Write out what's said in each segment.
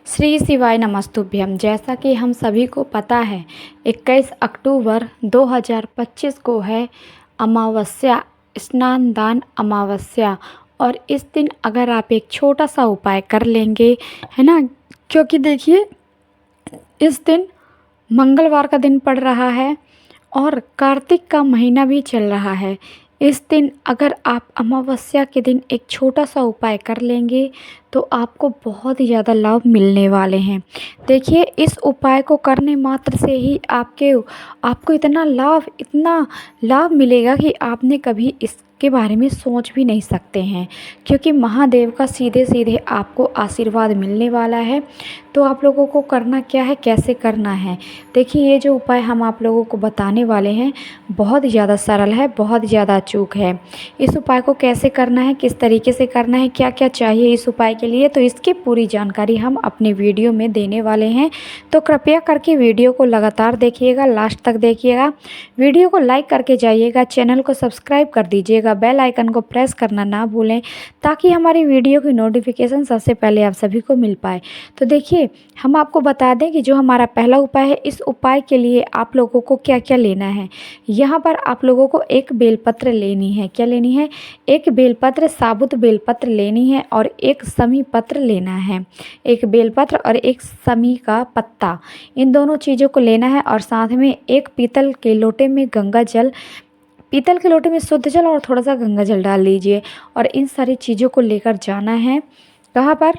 श्री शिवाय नमस्तुभ्यम। जैसा कि हम सभी को पता है 21 अक्टूबर 2025 को है अमावस्या, स्नान दान अमावस्या। और इस दिन अगर आप एक छोटा सा उपाय कर लेंगे, है ना, क्योंकि देखिए इस दिन मंगलवार का दिन पड़ रहा है और कार्तिक का महीना भी चल रहा है। इस दिन अगर आप अमावस्या के दिन एक छोटा सा उपाय कर लेंगे तो आपको बहुत ही ज़्यादा लाभ मिलने वाले हैं। देखिए इस उपाय को करने मात्र से ही आपको इतना लाभ मिलेगा कि आपने कभी इसके बारे में सोच भी नहीं सकते हैं, क्योंकि महादेव का सीधे सीधे आपको आशीर्वाद मिलने वाला है। तो आप लोगों को करना क्या है, कैसे करना है, देखिए ये जो उपाय हम आप लोगों को बताने वाले हैं बहुत ही ज़्यादा सरल है, बहुत ही ज़्यादा अचूक है। इस उपाय को कैसे करना है, किस तरीके से करना है, क्या क्या चाहिए इस उपाय के लिए, तो इसकी पूरी जानकारी हम अपने वीडियो में देने वाले हैं। तो कृपया करके वीडियो को लगातार देखिएगा, लास्ट तक देखिएगा। वीडियो को लाइक करके जाइएगा, चैनल को सब्सक्राइब कर दीजिएगा, बेल आइकन को प्रेस करना ना भूलें ताकि हमारी वीडियो की नोटिफिकेशन सबसे पहले आप सभी को मिल पाए। तो देखिए हम आपको बता दें कि जो हमारा पहला उपाय है, इस उपाय के लिए आप लोगों को क्या क्या लेना है। यहाँ पर आप लोगों को एक बेलपत्र लेनी है। क्या लेनी है? एक बेलपत्र, साबुत बेलपत्र लेनी है और एक समी पत्र लेना है। एक बेलपत्र और एक समी का पत्ता, इन दोनों चीज़ों को लेना है। और साथ में एक पीतल के लोटे में गंगा जल, पीतल के लोटे में शुद्ध जल और थोड़ा सा गंगा जल डाल लीजिए। और इन सारी चीज़ों को लेकर जाना है कहाँ पर?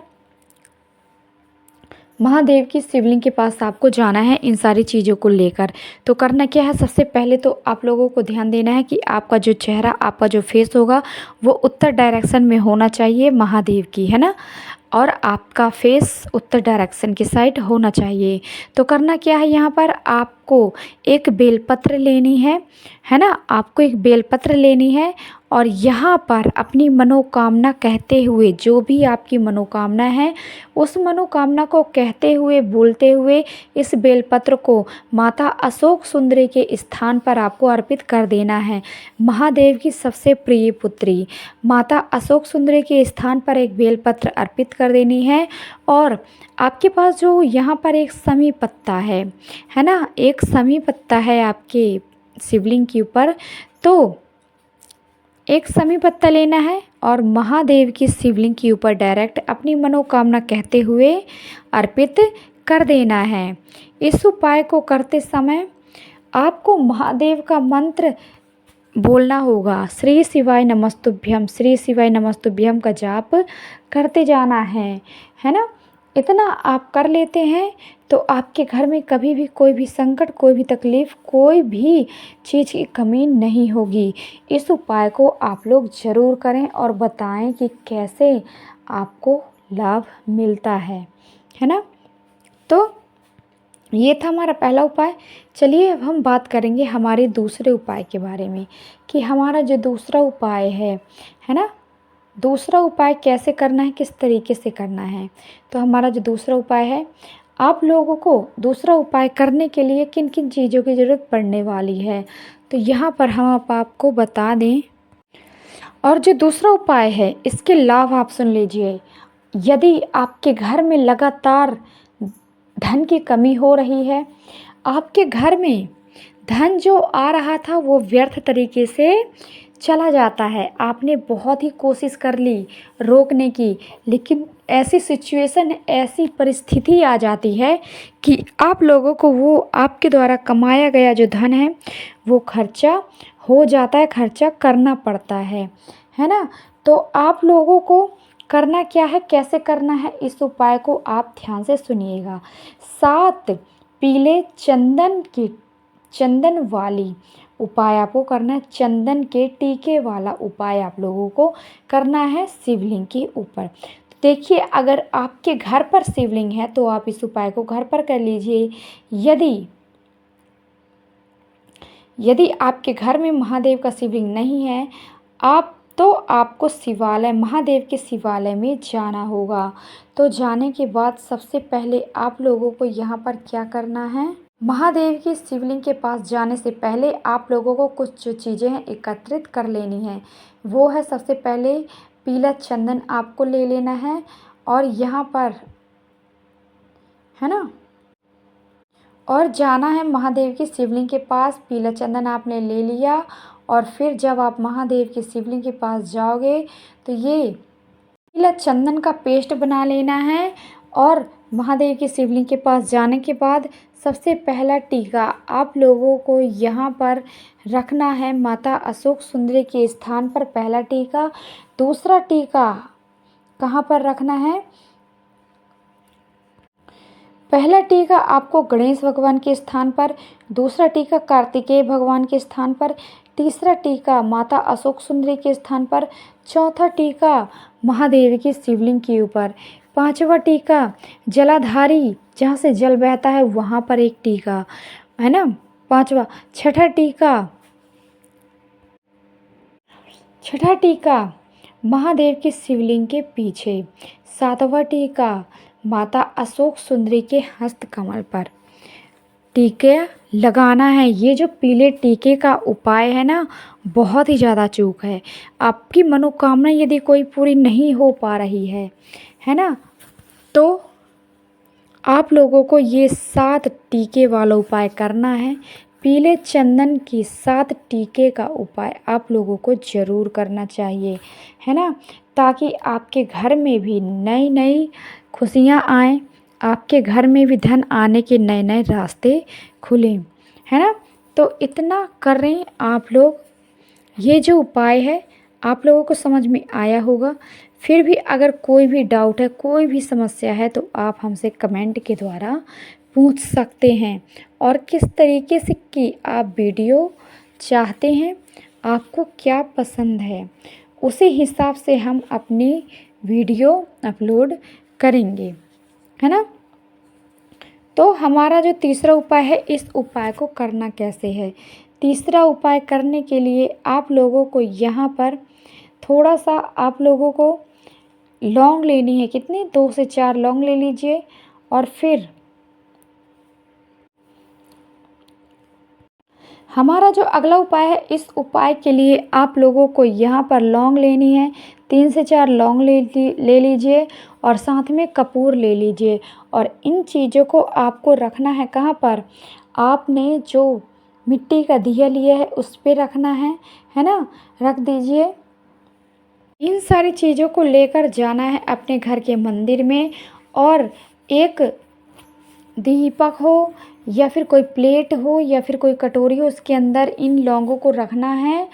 महादेव की शिवलिंग के पास आपको जाना है इन सारी चीज़ों को लेकर। तो करना क्या है, सबसे पहले तो आप लोगों को ध्यान देना है कि आपका जो चेहरा, आपका जो फेस होगा वो उत्तर डायरेक्शन में होना चाहिए महादेव की, है ना, और आपका फेस उत्तर डायरेक्शन की साइड होना चाहिए। तो करना क्या है, यहाँ पर आपको एक बेलपत्र लेनी है ना, आपको एक बेलपत्र लेनी है। और यहाँ पर अपनी मनोकामना कहते हुए, जो भी आपकी मनोकामना है उस मनोकामना को कहते हुए, बोलते हुए इस बेलपत्र को माता अशोक सुंदरी के स्थान पर आपको अर्पित कर देना है। महादेव की सबसे प्रिय पुत्री माता अशोक सुंदरी के स्थान पर एक बेलपत्र अर्पित कर देनी है। और आपके पास जो यहाँ पर एक समी पत्ता है ना, एक समी पत्ता है आपके शिवलिंग के ऊपर, तो एक समी पत्ता लेना है और महादेव की शिवलिंग के ऊपर डायरेक्ट अपनी मनोकामना कहते हुए अर्पित कर देना है। इस उपाय को करते समय आपको महादेव का मंत्र बोलना होगा। श्री शिवाय नमस्तुभ्यम, श्री शिवाय नमस्तुभ्यम का जाप करते जाना है ना। इतना आप कर लेते हैं तो आपके घर में कभी भी कोई भी संकट, कोई भी तकलीफ़, कोई भी चीज़ की कमी नहीं होगी। इस उपाय को आप लोग ज़रूर करें और बताएं कि कैसे आपको लाभ मिलता है ना। तो ये था हमारा पहला उपाय। चलिए अब हम बात करेंगे हमारे दूसरे उपाय के बारे में कि हमारा जो दूसरा उपाय है ना, दूसरा उपाय कैसे करना है, किस तरीके से करना है। तो हमारा जो दूसरा उपाय है, आप लोगों को दूसरा उपाय करने के लिए किन किन चीज़ों की ज़रूरत पड़ने वाली है, तो यहाँ पर हम आपको बता दें। और जो दूसरा उपाय है इसके लाभ आप सुन लीजिए। यदि आपके घर में लगातार धन की कमी हो रही है, आपके घर में धन जो आ रहा था वो व्यर्थ तरीके से चला जाता है, आपने बहुत ही कोशिश कर ली रोकने की, लेकिन ऐसी सिचुएशन, ऐसी परिस्थिति आ जाती है कि आप लोगों को वो आपके द्वारा कमाया गया जो धन है वो खर्चा हो जाता है, खर्चा करना पड़ता है ना। तो आप लोगों को करना क्या है, कैसे करना है, इस उपाय को आप ध्यान से सुनिएगा। 7 पीले चंदन वाली उपाय आपको करना है, चंदन के टीके वाला उपाय आप लोगों को करना है शिवलिंग के ऊपर। देखिए अगर आपके घर पर शिवलिंग है तो आप इस उपाय को घर पर कर लीजिए। यदि आपके घर में महादेव का शिवलिंग नहीं है तो आपको शिवालय, महादेव के शिवालय में जाना होगा। तो जाने के बाद सबसे पहले आप लोगों को यहाँ पर क्या करना है, महादेव की शिवलिंग के पास जाने से पहले आप लोगों को कुछ जो चीज़ें हैं एकत्रित कर लेनी है। वो है सबसे पहले पीला चंदन आपको ले लेना है। और यहाँ पर है ना। और जाना है महादेव की शिवलिंग के पास। पीला चंदन आपने ले लिया और फिर जब आप महादेव की शिवलिंग के पास जाओगे तो ये पीला चंदन का पेस्ट बना लेना है। और महादेव की शिवलिंग के पास जाने के बाद सबसे पहला टीका आप लोगों को यहाँ पर रखना है माता अशोक सुंदरी के स्थान पर, पहला टीका। दूसरा टीका कहाँ पर रखना है? पहला टीका आपको गणेश भगवान के स्थान पर, दूसरा टीका कार्तिकेय भगवान के स्थान पर, तीसरा टीका माता अशोक सुंदरी के स्थान पर, चौथा टीका महादेव की शिवलिंग के ऊपर, पांचवा टीका जलाधारी जहाँ से जल बहता है वहाँ पर एक टीका, है ना, पांचवा। छठा टीका महादेव की शिवलिंग के पीछे, सातवां टीका माता अशोक सुंदरी के हस्त कमल पर टीके लगाना है। ये जो पीले टीके का उपाय है ना, बहुत ही ज़्यादा चूक है। आपकी मनोकामना यदि कोई पूरी नहीं हो पा रही है ना, तो आप लोगों को ये 7 टीके वाला उपाय करना है। पीले चंदन की 7 टीके का उपाय आप लोगों को ज़रूर करना चाहिए, है ना, ताकि आपके घर में भी नई नई खुशियाँ आएँ, आपके घर में भी धन आने के नए नए रास्ते खुलें, है ना। तो इतना करें आप लोग। ये जो उपाय है आप लोगों को समझ में आया होगा। फिर भी अगर कोई भी डाउट है, कोई भी समस्या है, तो आप हमसे कमेंट के द्वारा पूछ सकते हैं। और किस तरीके से कि आप वीडियो चाहते हैं, आपको क्या पसंद है, उसी हिसाब से हम अपनी वीडियो अपलोड करेंगे, है ना। तो हमारा जो तीसरा उपाय है, इस उपाय को करना कैसे है? तीसरा उपाय करने के लिए आप लोगों को यहाँ पर थोड़ा सा आप लोगों को लौंग लेनी है। कितनी? 2 से 4 लौंग ले लीजिए। और फिर हमारा जो अगला उपाय है, इस उपाय के लिए आप लोगों को यहाँ पर लौंग लेनी है। 3 से 4 लौंग ले लीजिए और साथ में कपूर ले लीजिए। और इन चीज़ों को आपको रखना है कहाँ पर? आपने जो मिट्टी का दिया लिया है उस पे रखना है ना, रख दीजिए। इन सारी चीज़ों को लेकर जाना है अपने घर के मंदिर में। और एक दीपक हो या फिर कोई प्लेट हो या फिर कोई कटोरी हो, उसके अंदर इन लौंगों को रखना है।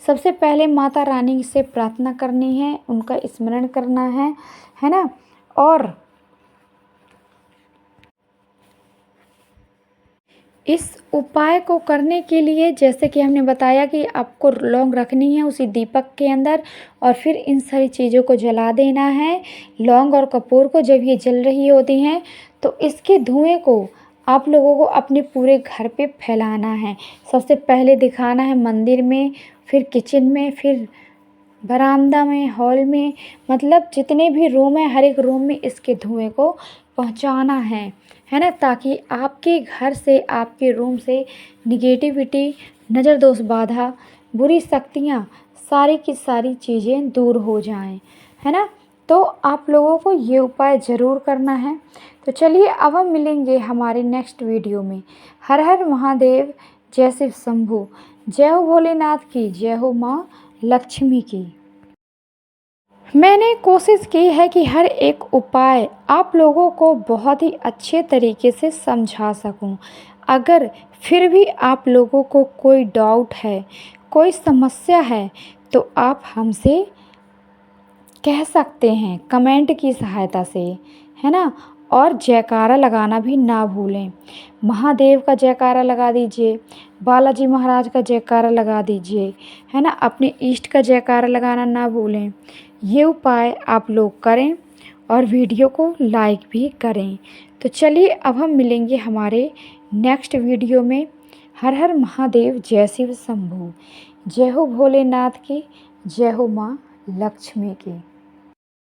सबसे पहले माता रानी से प्रार्थना करनी है, उनका स्मरण करना है ना। और इस उपाय को करने के लिए जैसे कि हमने बताया कि आपको लौंग रखनी है उसी दीपक के अंदर और फिर इन सारी चीज़ों को जला देना है। लौंग और कपूर को जब ये जल रही होती हैं तो इसके धुएं को आप लोगों को अपने पूरे घर पे फैलाना है। सबसे पहले दिखाना है मंदिर में, फिर किचन में, फिर बरामदा में, हॉल में, मतलब जितने भी रूम है हर एक रूम में इसके धुएं को पहुंचाना है ना, ताकि आपके घर से, आपके रूम से निगेटिविटी, नज़र दोष, बाधा, बुरी शक्तियाँ, सारी की सारी चीज़ें दूर हो जाएं, है ना। तो आप लोगों को ये उपाय ज़रूर करना है। तो चलिए अब हम मिलेंगे हमारे नेक्स्ट वीडियो में। हर हर महादेव, जय शिव शंभू, जय हो भोलेनाथ की, जय हो माँ लक्ष्मी की। मैंने कोशिश की है कि हर एक उपाय आप लोगों को बहुत ही अच्छे तरीके से समझा सकूं। अगर फिर भी आप लोगों को कोई डाउट है, कोई समस्या है, तो आप हमसे कह सकते हैं कमेंट की सहायता से, है ना। और जयकारा लगाना भी ना भूलें। महादेव का जयकारा लगा दीजिए, बालाजी महाराज का जयकारा लगा दीजिए, है ना। अपने इष्ट का जयकारा लगाना ना भूलें। ये उपाय आप लोग करें और वीडियो को लाइक भी करें। तो चलिए अब हम मिलेंगे हमारे नेक्स्ट वीडियो में। हर हर महादेव, जय शिव शंभू, जय हो भोलेनाथ की, जय हो माँ लक्ष्मी की।